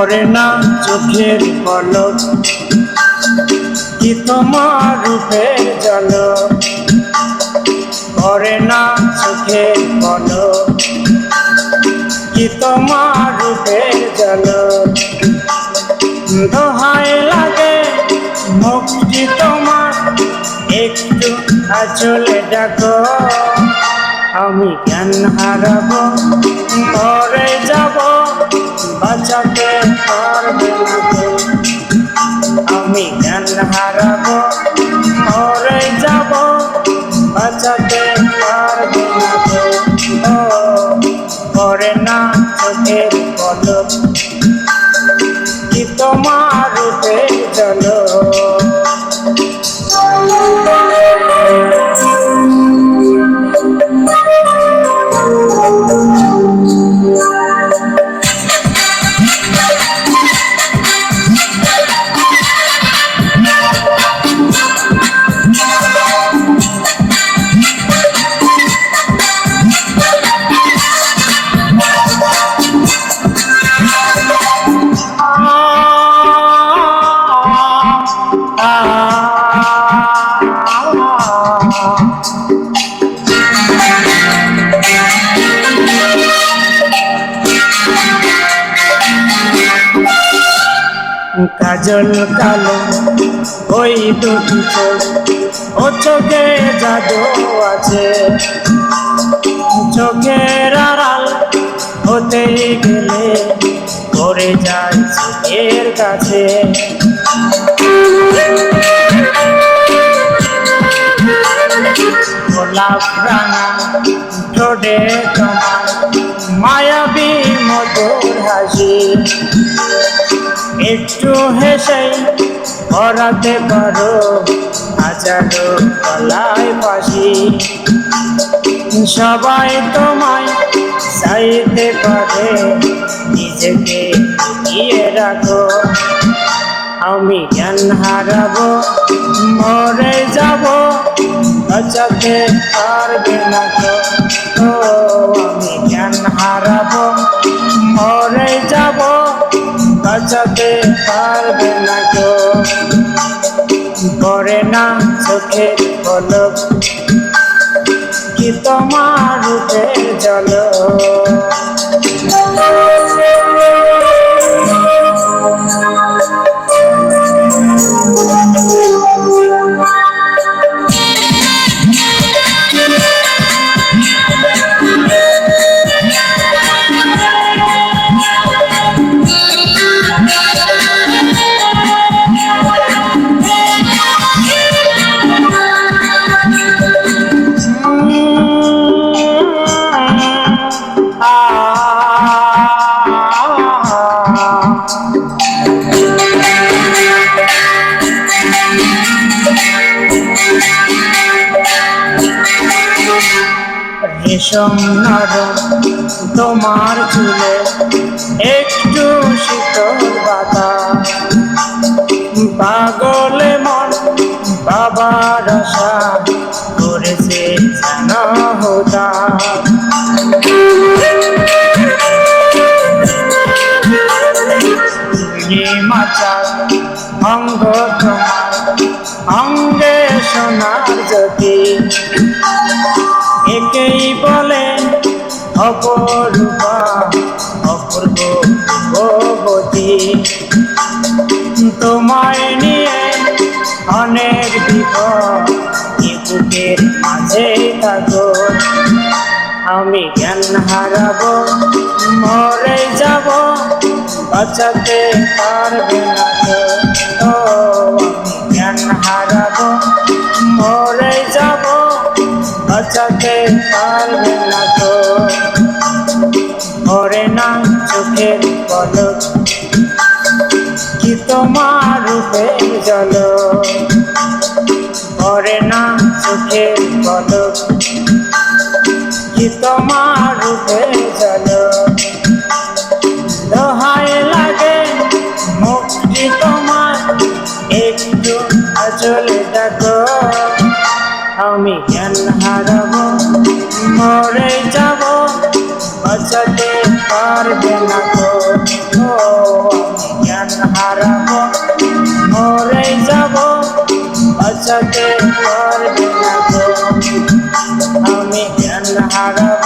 পড়ে না চোখের পলক, কি তোমার রূপের ঝলক। পড়ে না চোখের পলক, কি তোমার রূপের ঝলক। দোহাই লাগে মুক্তি তোমার, একটু আঁচলে ডাকো। আমি জ্ঞান হারাবো, মরে যাব, বাঁচাতে পারবে না তো। আমি জ্ঞান হারাবো, মরে যাব, বাঁচাতে পারবে না তো। ও পড়ে না চোখের পলক, কি তোমার রূপের ঝলক। কাজল কালো ওই দুটি চোখ, ও চোখে জাদু আছে। চোখের আড়াল হতে গেলে পড়ে যায় চোখের কাছে। গোলাপ রাঙা ঠোঁটে তোমার মায়াবী মধুর হাসি, একটু হেসে পড়াতে পারো হাজারো গলায় ফাঁসি। সবাই তোমায় চাইতে পারে, নিজেকে লুকিয়ে রাখো। আমি জ্ঞান হারাবো, মরে যাব, বাঁচাতে পারবে না তো। ও আমি জ্ঞান হারাবো, মরে যাব, বাঁচাতে পারবে না তো। পড়ে না চোখের পলক, কি তোমার রূপের ঝলক। রেশম নরম তোমার চুলে, একটু শীতল বাতাস। পাগলে মন বাবার আশা করেছে যেন হতাশ। মাচার অঙ্গ তোমার অঙ্গে সোনার জ্যোতি, একেই বলে অপরূপা অপূর্ব ভগবতী। তোমায় নিয়ে অনেক বিপদ, বুকের মাঝে থাকো। আমি জ্ঞান হারাবো, মরে যাব, বাঁচাতে পারবে না তো। ও আমি জ্ঞান হারাবো, মরে যাব, বাঁচাতে পারবে না তো। পড়ে না চোখের পলক, কি তোমার রূপের ঝলক। পড়ে না চোখের পলক, কি তোমার রূপের ঝলক। দোহাই লাগে মুক্তি তোমার, একটু আঁচলে ডাকো। আমি জ্ঞান হারাবো, মরে যাব, বাঁচাতে পারবে না তো। হারাবো মরে যাব বাঁচাতে পারবে না গো আমি জ্ঞান হারাবো